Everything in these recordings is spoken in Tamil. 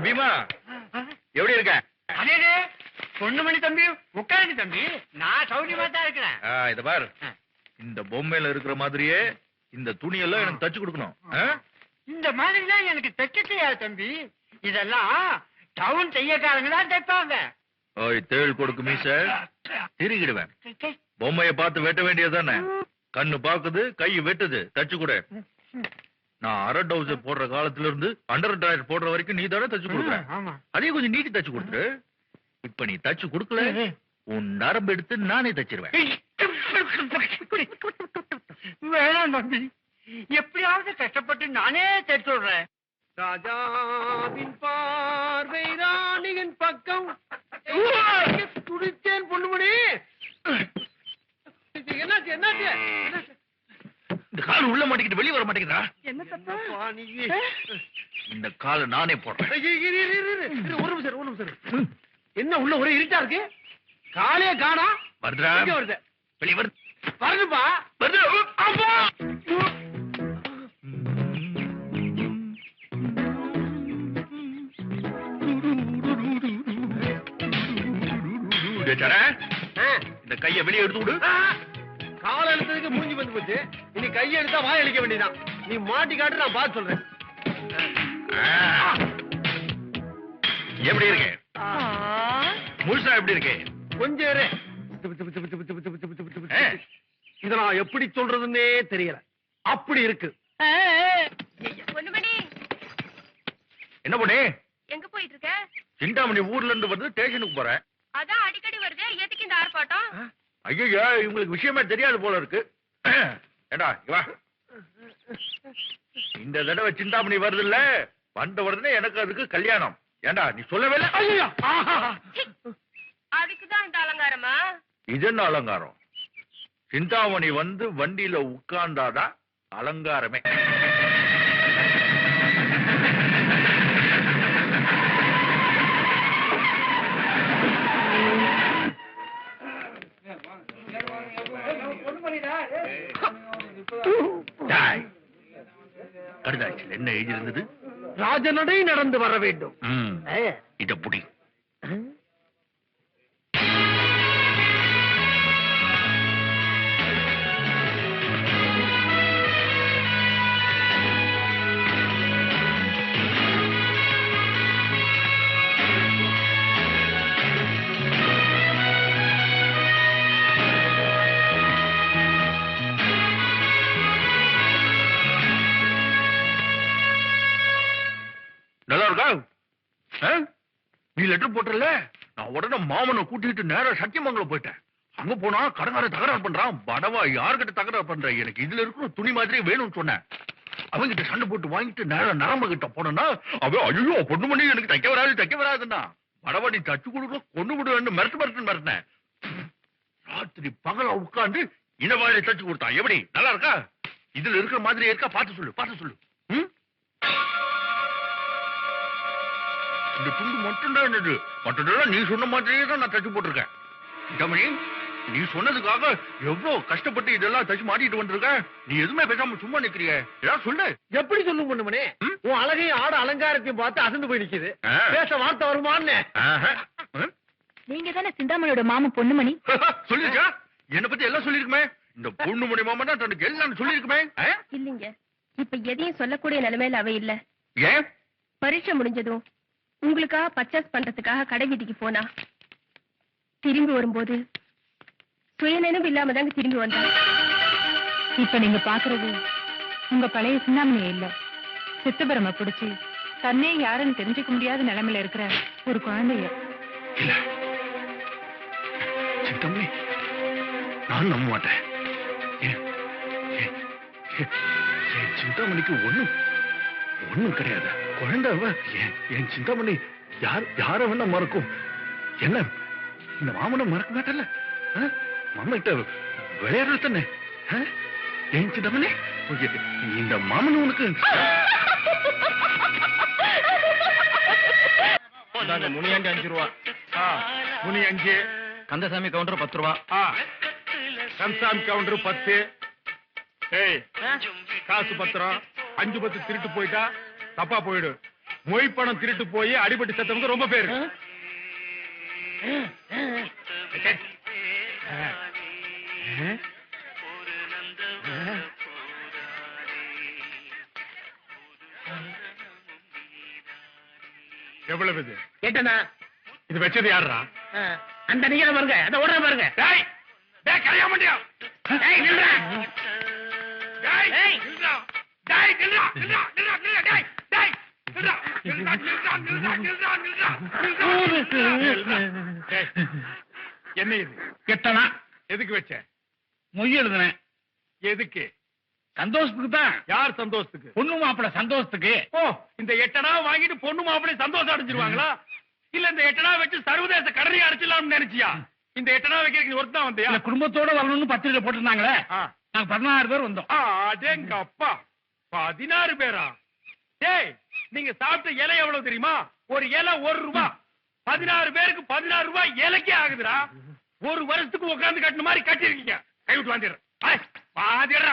பீமா எப்படி இருக்க? அதே பொண்ணுமணி தம்பி உட்காருங்க தம்பி, நான் சௌரியமா தான் இருக்கிறேன். இத பாரு, இந்த பொம்மையில இருக்கிற மாதிரியே இந்த துணியெல்லாம் எனக்கு தச்சு கொடுக்கணும். இந்த மாதிரிலாம் எனக்கு தைக்க தெரியாது தம்பி, இதெல்லாம் டவுன் தையக்காரங்க தான் தைப்பாங்க. தேள் கொடுக்கு மீச திருகிடுவேன். பொம்மைய பார்த்து வெட்ட வேண்டியதுதானே? கண்ணு பாக்குது, கை வெட்டுது, தச்சு கொடு. நான் அரை டவுசர் போடுற காலத்துல இருந்து அண்டர் டிராயர் போடுற வரைக்கும் நீ தானே தச்சு கொடுக்குற. அதையும் கொஞ்சம் நீட்டி தச்சு கொடுத்துரு. இப்ப நீ தச்சு கொடுக்கல, உன் நரம்பு எடுத்து நானே தச்சிருவேன். வேணாம் தம்பி, எப்படியாவது கஷ்டப்பட்டு நானே தச்சு விடுறேன். ராஜாவின் பார்வை ராணியின் பக்கம் துடித்தேன் பொண்ணுமணி. என்னாச்சு என்னாச்சு? இந்த கால் உள்ள மாட்டிக்கிட்டு வெளியே வர மாட்டேங்குதா? என்ன தப்பா நீ? இந்த காலை நானே போடுறேன். ஒரு நிமிஷம். என்ன உள்ள ஒரே இருட்டா இருக்கு? காலையே காணா. வருதா? வருது. வெளியே வருது. வருதுப்பா. வருது. இந்த கையை வெளியே எடுத்து விடு. கால எடுத்ததுக்கு மூஞ்சி வந்து போச்சு. இனி கையை எடுத்தா வாய் அடிக்க வேண்டியதான். நீ மாட்டி காட்டு, நான் பார்த்து சொல்றேன். எப்படி இருக்கு? முழுசா எப்படி இருக்கு? கொஞ்சம் இத நான் எப்படி சொல்றதுன்னே தெரியல. அப்படி இருக்கு. என்ன பண்ணி எங்க போயிட்டு இருக்க? சிந்தாமணி ஊர்ல இருந்து வந்து ஸ்டேஷனுக்கு போறேன். அதான் அடிக்கடி வருது, எதுக்கு இந்த ஆர்ப்பாட்டம்? ஐயோ, இவங்களுக்கு விஷயமே தெரியாது போல இருக்கு. ஏடா வா, இந்த தடவை சிந்தாமணி வருது இல்ல, வந்த உடனே எனக்கு அதுக்கு கல்யாணம். ஏண்டா நீ சொல்லவே இல்லை? அதுக்குதான் இந்த அலங்காரமா? இது என்ன அலங்காரம்? சிந்தாமணி வந்து வண்டியில உட்கார்ந்தாதான் அலங்காரமே. கடுதாச்சில் என்ன எழுதியிருந்தது? ராஜநடை நடந்து வர வேண்டும். இத புடி. நல்லா இருக்கா? நீ லெட்டர் போட்டல, நான் உடனே மாமனை கூட்டிட்டு நேரம் சத்தியமங்கலம் போயிட்டேன். அங்க போனா கடங்கார தகராறு பண்றான். படவா யாருக்கிட்ட தகராறு பண்ற? எனக்கு இதுல இருக்கிற துணி மாதிரி வேணும்னு சொன்னேன். அவங்கிட்ட சண்டை போட்டு வாங்கிட்டு நேரம் நரம்பு கிட்ட போனா அவ ஐயோ பொண்ணு பண்ணி எனக்கு தைக்க வராதுன்னா படவா நீ தச்சு கொடுக்க கொண்டு விடுவேன்னு மிரட்டு. ராத்திரி பகல உட்கார்ந்து இனவாழை தச்சு கொடுத்தான். எப்படி நல்லா இருக்கா? இதுல இருக்கிற மாதிரி இருக்கா? பார்த்து சொல்லு. இந்த துண்டு மட்டும்தான் என்னது, மற்றதெல்லாம் நீ சொன்ன மாதிரியே தான் நான் தச்சு போட்டிருக்கேன். சிந்தாமணி, நீ சொன்னதுக்காக எவ்வளவு கஷ்டப்பட்டு இதெல்லாம் தச்சு மாட்டிட்டு வந்திருக்க. நீ எதுவுமே பேசாம சும்மா நிக்கிறிய, ஏதாவது சொல்லு. எப்படி சொல்லும் பொண்ணுமணி? உன் அழகையும் ஆட அலங்காரத்தையும் பார்த்து அசந்து போய் நிக்குது. பேச வார்த்தை வருமான்னு. நீங்க தானே சிந்தாமணியோட மாமா பொண்ணுமணி? சொல்லிருக்கா? என்னை பத்தி எல்லாம் சொல்லிருக்குமே. இந்த பொண்ணுமணி மாமா தான் தனக்கு எல்லாம் சொல்லிருக்குமே. இல்லீங்க, இப்ப எதையும் சொல்லக்கூடிய நிலைமையில அவ இல்ல. ஏன்? பரீட்சை முடிஞ்சதும் உங்களுக்காக பர்ச்சேஸ் பண்றதுக்காக கடை வீதிக்கு போனா திரும்பி வரும்போது சுயநினைவு இல்லாம தாங்க திரும்பி வந்தா. இப்ப நீங்க பாக்குறது உங்க பழைய சிந்தாமணியே இல்ல, சித்தபரம பிடிச்சு தன்னே யாருன்னு தெரிஞ்சுக்க முடியாத நிலைமையில இருக்கிற ஒரு குழந்தைய. சிந்தாமணி, நான் நம்ப மாட்டேன். சிந்தாமணிக்கு ஒண்ணும் கிடையாது. குழந்தை என் சிந்தாமணி யார வேணா மறக்கும். என்ன இந்த மாமனை மறக்க மாட்டல? மாமா கிட்ட விளையாடுறது தானே. என் சிந்தாமணி, இந்த மாமன் உனக்கு முனியாண்டி 5 ரூபா. முனி 5, கந்தசாமி கவுண்டர் 10 ரூபா. கந்தசாமி கவுண்டர் 10. காசு பத்திரம் 5 10 திருட்டு போயிட்டா தப்பா போயிடு. மொய் பணம் திருட்டு போய் அடிபட்டு செத்தவங்க ரொம்ப பேரு. எவ்வளவு இது? கேட்டனா இது வச்சது யாருடா? அந்த நீங்க பாருங்க, அந்த ஓடுற பாருங்க. டேய் டேய் கரையா மாட்டியா? டேய் நில்றா. டேய் டேய். நில்றா. டேய் நில்றா நில்றா நில்றா நில்றா டேய் டேய் நில்றா நில்றா நில்றா நில்றா நில்றா நில்றா. டேய் என்ன இது? எட்டனா எதுக்கு வச்ச? மொய் எழுதுனேன். எதுக்கு? சந்தோஷத்துக்கு தான். யார் சந்தோஷத்துக்கு? பொண்ணு மாப்பிள்ள சந்தோஷத்துக்கு. ஓ, இந்த 8 அணா வாங்கிட்டு பொண்ணு மாப்பிள்ளை சந்தோஷம் அடைஞ்சிருவாங்களா? இல்ல இந்த 8 அணா வச்சு சர்வதேச கடனை அடைச்சிடலாம்னு நினைச்சியா? இந்த 8 அணா வைக்கிறதுக்கு நீ ஒருத்தன் வந்தியா? இல்ல, குடும்பத்தோட வரணும்னு பத்திரிக்கை போட்டிருந்தாங்களே. ஆ. நாங்க 16 பேர் வந்தோம். அடேங்க அப்பா, 16 பேரா? டேய், நீங்க சாப்பிட்ட இலை எவ்வளவு தெரியுமா? ஒரு இலை 1 ரூபாய். 16 பேருக்கு 16 ரூபாய் இலைக்கே ஆகுதுடா. ஒரு வருஷத்துக்கு உட்கார்ந்து கட்டின மாதிரி கட்டிருக்கீங்க. கை விட்டு வாங்கிடுறேன்.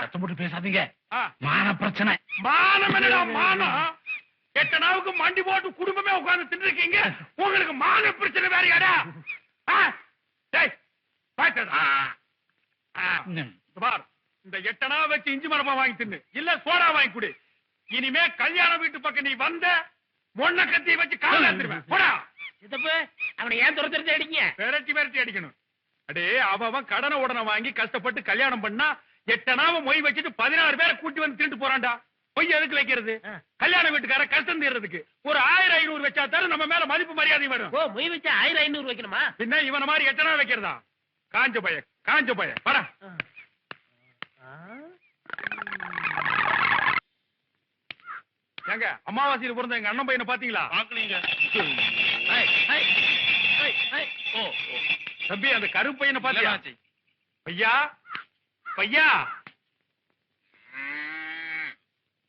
சத்தம் போட்டு பேசாதீங்க. ஆ. மான பிரச்சனை. மானம் என்னடா மானம்? 8 நாவுக்கு மண்டி போட்டு குடும்பமே உட்கார்ந்து தின்னுருக்கீங்க. உங்களுக்கு மான பிரச்சனை வேறையாடா? டேய் பாத்தடா. பார், இந்த 8 அணா வச்சு இஞ்சி மரப்பா வாங்கி தின்னு, இல்ல சோடா வாங்கி குடி. இனிமே கல்யாண வீட்டு பக்கம் நீ வந்த மொன்ன கத்தி வச்சு கால எடுத்துருவேன். போடா. சித்தப்பு, அவனை ஏன் துரத்துறது அடிங்க? விரட்டி விரட்டி அடிக்கணும். அடே, அவன் கடனை உடனே வாங்கி கஷ்டப்பட்டு கல்யாணம் பண்ணா 8 அணாவை மொய் வச்சுட்டு 16 பேரை கூட்டி வந்து திருட்டு போறான்டா. பொய் எதுக்கு வைக்கிறது? கல்யாண வீட்டுக்கார கஷ்டம் தீர்றதுக்கு. ஒரு 1000 500 வச்சா தானே நம்ம மேல மதிப்பு மரியாதை வரும். ஓ, மொய் வச்சா 1000 500 வைக்கணுமா? பின்ன இவன மாதிரி 8 அணா வைக்கிறதா? காஞ்ச பய படா. ஏங்க, அமாவாசையில் பிறந்த எங்க அண்ணன் பையனை பாத்தீங்களா? பாக்கலீங்க. தம்பி, அந்த கருப்பு பையனை பாத்தியா? பையா பையா.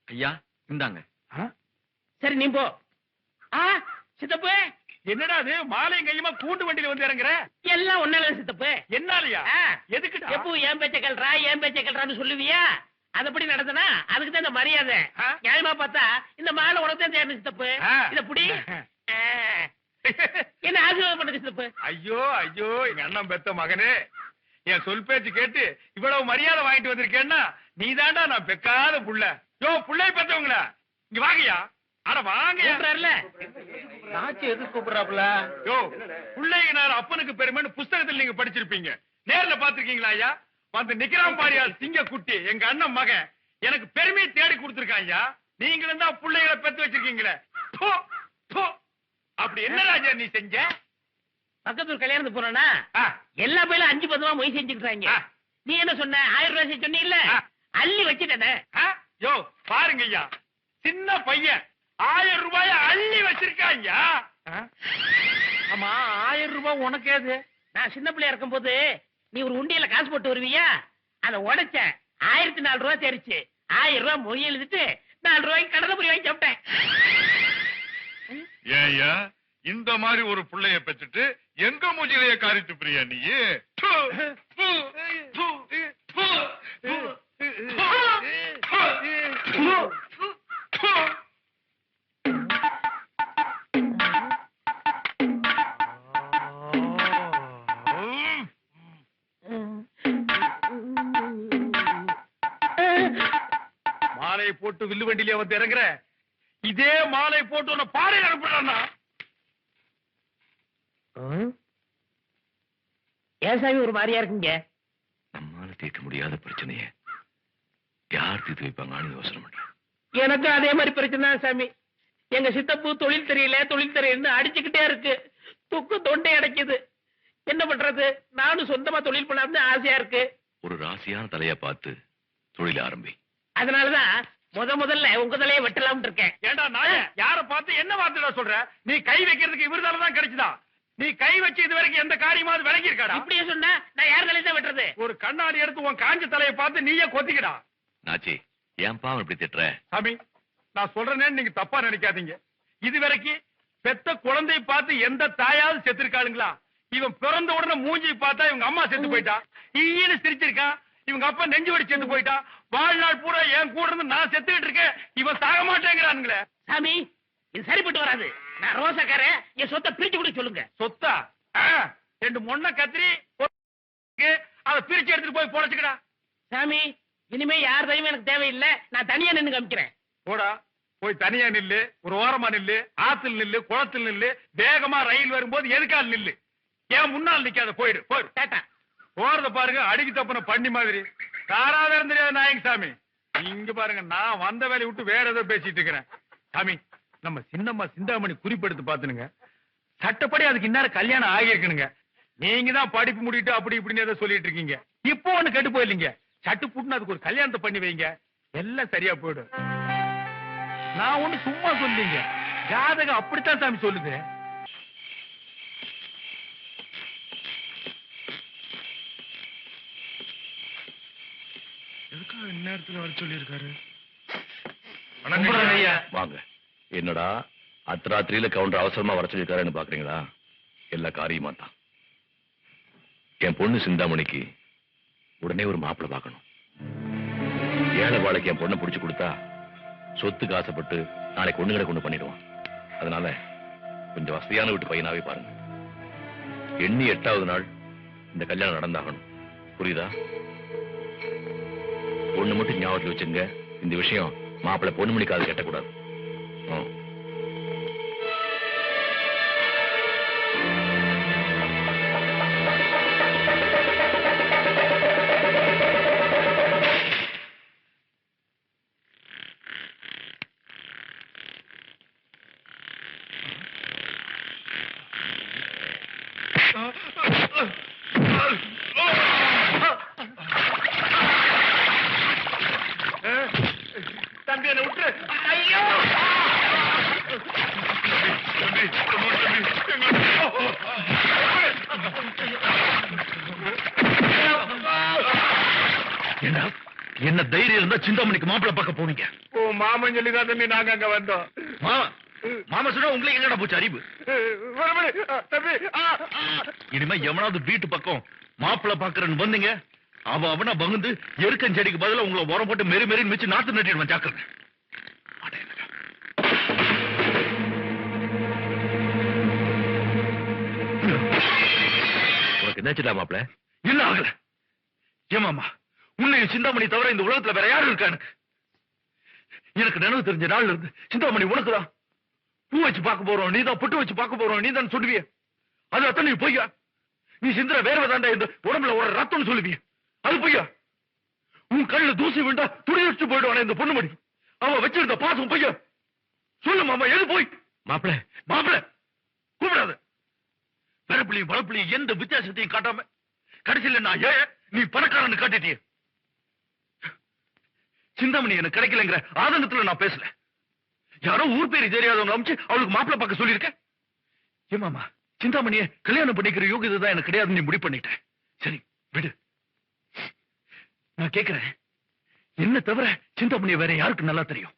ஐயா இந்தாங்க. சரி, நீ போ. சித்தப்பு, என்னடா அது மாலையும் கையுமா கூண்டு வண்டியில வந்து இறங்குற? எல்லாம் ஒன்னால சித்தப்பு. என்னாலயா? ஆ. எதுக்குடா? எப்போ என் பேச்ச கேள்றா, என் பேச்ச கேள்றான்னு சொல்லுவியா? அதப்படி நடந்தனா அதுக்கு தான் இந்த மரியாதை. ஆ. நியாயமா பார்த்தா இந்த மாலை உனக்கு தான் தேவை சித்தப்பு. ஆ. இத புடி. என்ன ஆசீர்வாதம் பண்ணுங்க சித்தப்பு. ஐயோ ஐயோ, எங்க அண்ணன் பெத்த மகனே, என் சொல் பேச்சு கேட்டு இவ்வளவு மரியாதை வாங்கிட்டு வந்திருக்கேன்னா நீதாண்டா நான் பெக்காத புள்ள. யோ, புள்ளைய பெத்தவங்கள இங்க வாங்கயா. அட வாங்க. கூப்பிடுறாருல. நாச்சி எதுக்கு கூப்பிடுறாப்புல? யோ, புள்ளைங்கனார் அப்பனுக்கு பெருமைன்னு புஸ்தகத்தில் நீங்க படிச்சிருப்பீங்க. நேர்ல பாத்திருக்கீங்களா ஐயா? வந்து நிக்கிறான் பாரியா சிங்க குட்டி, எங்க அண்ணன் மகன். எனக்கு பெருமையை தேடி கொடுத்திருக்கான் ஐயா. நீங்களும் தான் புள்ளைகளை பெத்து வச்சிருக்கீங்களே. போ, போ. அப்படி என்ன ராஜா நீ செஞ்ச? பக்கத்தூர் கல்யாணத்துக்கு போனா எல்லா பேரும் 5-10 ரூபா மொய் செஞ்சுக்கிட்டாங்க. ஆ. நீ என்ன சொன்ன? 1000 ரூபாய் சொன்னீல்ல, ஆ. அள்ளி வச்சுட்டேனே. யோ பாருங்க ஐயா, சின்ன பையன் 1000 ரூபாய அள்ளி வச்சிருக்கான் ஐயா. ஆமா, 1000 ரூபாய் உனக்கு ஏது? நான் சின்ன பிள்ளையா இருக்கும் போது நீ ஒரு உண்டியல காசு போட்டு வருவியா? அதை உடைச்ச 1004 ரூபாய் தெரிச்சு 1000 ரூபாய் மொய் எழுதிட்டு 4 ரூபாய்க்கு கடலை பொரி வாங்கி சாப்பிட்டேன். ஏய்யா, இந்த மாதிரி ஒரு புள்ளைய பெற்றுட்டு எங்க மூஞ்சிலேயே காரிட்டு பிரியா நீ? மாலையை போட்டு வில்லு வண்டியில வந்து இறங்குற, இதே மாலை போட்டு உன்னை பாறையில் அனுப்புறான்னா? ஏன் சாமி ஒரு மாதிரியா இருக்குங்க? நம்மால தீர்க்க முடியாத பிரச்சனைய யார் தீர்த்து வைப்பாங்கன்னு யோசனை பண்றேன். எனக்கு அதே மாதிரி பிரச்சனை தான் சாமி. எங்க சித்தப்பு தொழில் தெரியல அடிச்சுக்கிட்டே இருக்கு. துக்கு தொண்டை அடைக்குது. என்ன பண்றது? நானும் சொந்தமா தொழில் பண்ணாம ஆசையா இருக்கு. ஒரு ராசியான தலைய பார்த்து தொழில் ஆரம்பி. அதனாலதான் முதல்ல உங்க தலையை வெட்டலாம்னு இருக்கேன். ஏண்டா நாய, யார பார்த்து என்ன வார்த்தைடா சொல்ற? நீ கை வைக்கிறதுக்கு இவர்தால தான் கிடைச்சதா? நீ கை வச்சு இது வரைக்கும் எந்த காரியமாவது விளங்கி இருக்காடா? இப்படியே சொன்னா நான் யார் தலையை தான் வெட்டுறது? ஒரு கண்ணாடி எடுத்து உன் காஞ்ச தலையை பார்த்து நீயே கொத்திக்கடா. நாச்சி, ஏன்பா இப்படி திட்டுற? சாமி, நான் சொல்றேன்னு நீங்க தப்பா நினைக்காதீங்க. இது வரைக்கும் பெத்த குழந்தையை பார்த்து எந்த தாயாவது செத்துருக்காளுங்களா? இவன் பிறந்த உடனே மூஞ்சி பார்த்தா இவங்க அம்மா செத்து போயிட்டா, ஈன்னு சிரிச்சிருக்கான். இவங்க அப்பா நெஞ்சு வடி செத்து போயிட்டா. வாழ்நாள் பூரா என் கூட இருந்து நான் செத்துக்கிட்டு இருக்கேன், இவன் சாக மாட்டேங்கிறானுங்களே. சாமி, இது சரிப்பட்டு வராது. நான் ரோசக்காரன், என் சொத்தை பிரிச்சு கொடுக்க சொல்லுங்க. சொத்தா? ஆ, 2 மொன்ன கத்திரி அதை பிரிச்சு எடுத்துட்டு போய் பொழைச்சுக்கடா. சாமி, இனிமே யார் தயவும் எனக்கு தேவையில்லை. நான் தனியா நின்னு காமிக்கிறேன். போடா, போய் தனியா நில்லு, ஒரு ஓரமா நில்லு, ஆத்துல நில்லு, குளத்தில் நில்லு, வேகமா ரயில் வரும்போது எதுக்கால் நில்லு. ஏன் முன்னால் நிக்காத, போயிடு போயிடு. டாட்டா. போறத பாருங்க, அடிக்கு தப்புன பண்ணி மாதிரி. தாராவே தெரியாது நாயங்க சாமி. இங்க பாருங்க, நான் வந்த வேலையை விட்டு வேற ஏதோ பேசிட்டு இருக்கிறேன். சாமி, நம்ம சின்னம்மா சிந்தாமணி குறிப்பெடுத்து பாத்துனுங்க. சட்டப்படி அதுக்கு இந்நேரம் கல்யாணம் ஆகியிருக்கணுங்க. நீங்க தான் படிப்பு முடிட்டு அப்படி இப்படின்னு ஏதோ சொல்லிட்டு இருக்கீங்க. இப்போ ஒண்ணு கெட்டு போயில்லைங்க. சட்டு புட்டுன்னு அதுக்கு ஒரு கல்யாணத்தை பண்ணி வைங்க, எல்லாம் சரியா போயிடும். நான் ஒண்ணு சும்மா சொல்லிங்க, ஜாதகம் அப்படித்தான் சாமி சொல்லுது. எதுக்காக இந்நேரத்துல வர சொல்லி இருக்காரு? வாங்க. என்னடா அர்த்தராத்திரியில கவுண்டர் அவசரமா வர சொல்லிருக்காருன்னு பாக்குறீங்களா? எல்லா காரியமா தான். என் பொண்ணு சிந்தாமணிக்கு உடனே ஒரு மாப்பிள்ளை பார்க்கணும். ஏழை வாழைக்கு என் பொண்ணை பிடிச்சு கொடுத்தா சொத்துக்கு ஆசைப்பட்டு நாளைக்கு ஒண்ணு கொண்டு பண்ணிடுவான். அதனால கொஞ்சம் வசதியான வீட்டு பையனாவே பாருங்க. எண்ணி 8வது நாள் இந்த கல்யாணம் நடந்தாகணும். புரியுதா? பொண்ணு மட்டும் ஞாபகத்தில் வச்சுங்க, இந்த விஷயம் மாப்பிள்ளை பொண்ணு மணிக்கு அது கட்டக்கூடாது. தம்பி என்ன விட்டு. ஐயோ, என்ன தைரியம் இருந்தா சிந்தாமணிக்கு மாப்பிள்ளை பார்க்க போவீங்க? ஓ மாமன் சொல்லிதான் தம்பி நாங்க அங்க வந்தோம். மாமா சொன்னா உங்களுக்கு எங்கடா போச்சு அறிவு? தம்பி, இனிமே எவனாவது வீட்டு பக்கம் மாப்பிள்ளை பாக்குறன்னு வந்தீங்க, அவனா பகுந்து எருக்கன் செடிக்கு பதிலா உங்களை உரம் போட்டு மெரி மெரின்னு வச்சு நாத்து நட்டிடுவான். ஜாக்கிரதை. உனக்கு என்னாச்சுடா மாப்பிள்ள? என்ன ஆகல? ஏமாமா, உன்னையும் சிந்தாமணி தவிர இந்த உலகத்துல வேற யாரும் இருக்கா? எனக்கு நினைவு தெரிஞ்ச நாள்ல இருந்து சிந்தாமணி உனக்குதான். பூ வச்சு பார்க்க போறோம் நீதான், பொட்டு வச்சு பார்க்க போறோம் நீதான் சொல்லுவிய. அது அத்தனை பொய்யா? நீ சிந்திர வேர்வை தாண்டா இந்த உடம்புல ஒரு ரத்தம்னு சொல்லுவிய. அது பொய்யா? உன் கண்ணுல தூசி விண்டா துணி வச்சு போயிடுவானே இந்த பொண்ணு மணி. அவ வச்சிருந்த பாசம் பொய்யா? சொல்லு மாமா, எது போய்? மாப்பிள்ள மாப்பிள்ள கூப்பிடாத. பிறப்புலையும் பழப்புலையும் எந்த வித்தியாசத்தையும் காட்டாம கடைசியில நான் நீ பணக்காரன்னு காட்டிட்டிய. சிந்தாமணி எனக்கு கிடைக்கலங்கிற ஆதங்கத்துல நான் பேசல. யாரோ ஊர் பேரு தெரியாதவங்க அமைச்சு அவளுக்கு மாப்பிள்ளை பார்க்க சொல்லியிருக்கேன். ஏமாமா, சிந்தாமணியை கல்யாணம் பண்ணிக்கிற யோகிதை தான் எனக்கு கிடையாதுன்னு நீ முடிவு பண்ணிட்டேன். சரி விடு. நான் கேட்கிறேன், என்ன தவிர சிந்தாமணியை வேற யாருக்கு நல்லா தெரியும்?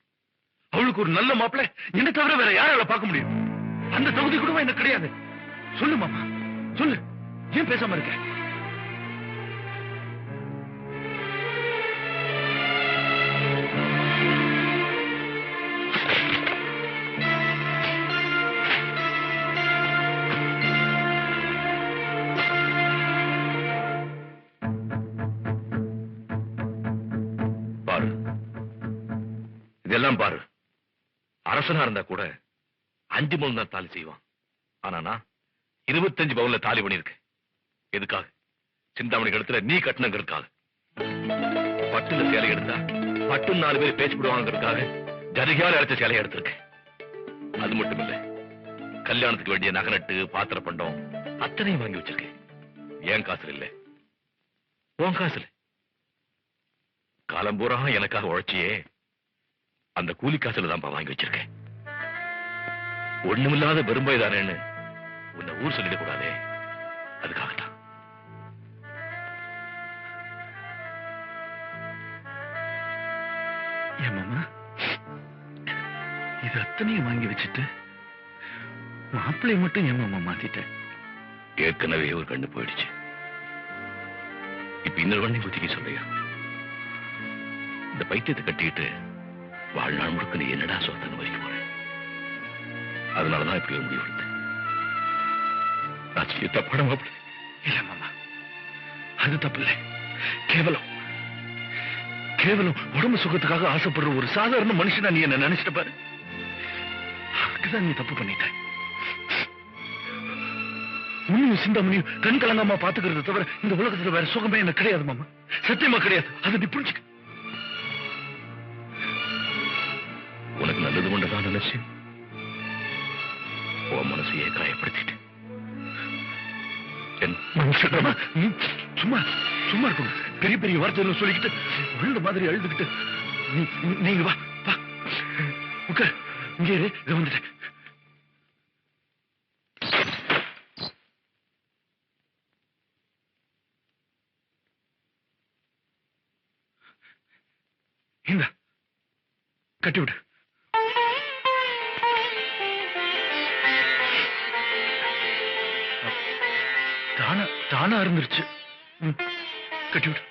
அவளுக்கு ஒரு நல்ல மாப்பிள்ளை என்ன தவிர வேற யாரால பார்க்க முடியும்? அந்த தகுதி கூட எனக்கு கிடையாது. சொல்லு மாமா, சொல்லு. ஏன் பேசாம இருக்க? பாரு, இதெல்லாம் பாரு. அரசனா இருந்தா கூட 5 பவுன் தான் தாலி செய்வான். ஆனா நான் 25 பவுன்ல தாலி பண்ணிருக்கேன். எதுக்காக? சிந்தாமணி கழுத்துல நீ கட்டணுங்கிறதுக்காக. பட்டுல சேலை எடுத்தா பட்டு 4 பேர் பேசிவிடுவாங்கிறதுக்காக ஜரிகையால் அழைச்ச சேலையை எடுத்திருக்கேன். அது மட்டும் இல்ல, கல்யாணத்துக்கு வேண்டிய நகநட்டு பாத்திர பண்டம் அத்தனையும் வாங்கி வச்சிருக்கேன். ஏன் காசுல இல்ல, உன் காசுல. காலம்பூரா எனக்காக உழைச்சியே அந்த கூலி காசுல தான் வாங்கி வச்சிருக்கேன். ஒண்ணுமில்லாத பெரும்பாய்தானேன்னு உன்னை ஊர் சொல்லிட கூடாதே, அதுக்காகத்தான். ஏமாமா, இது அத்தனையும் வாங்கி வச்சுட்டு மாப்பிள்ளை மட்டும் ஏமாமா மாத்திட்டேன். ஏற்கனவே ஒரு கண்ணு போயிடுச்சு. இப்ப இன்னொரு கண்ணை குத்திக்க சொல்றியா? இந்த பைத்தியத்தை கட்டிக்கிட்டு வாழ்நாள் முழுக்க நீ என்னடா சொத்தன்னு வைக்க போற? அதனாலதான் இப்படி ஒரு முடிவு எடுத்தேன். ராஜ்கிய தப்பான மாப்பிள்ளை. இல்ல மாமா, அது தப்பு இல்லை. கேவலம் கேவலம் உடம்பு சுகத்துக்காக ஆசைப்படுற ஒரு சாதாரண மனுஷனா நீ என்ன நினைச்சிட்ட பாரு. அதுக்குதான் நீ தப்பு பண்ணிட்ட. உன்னையும் சிந்தாமணியும் கண் கலங்காம பாத்துக்கிறத தவிர இந்த உலகத்துல வேற சுகமே எனக்கு கிடையாது மாமா. சத்தியமா கிடையாது. அதை நீ புரிஞ்சுக்க. உனக்கு நல்லது கொண்டதான் நினைச்சு உன் மனசையே காயப்படுத்திட்டு சும்மா சும்மா இருக்கணும். பெரிய பெரிய வார்த்தைகளை சொல்லிக்கிட்டு விழுந்த மாதிரி அழுதுகிட்டு நீங்க வா வா உட்கார். இங்கே இரு, இதோ வந்துட்டேன். இந்த கட்டிவிடு. தானா இருந்துருச்சு. கட்டிவிடு.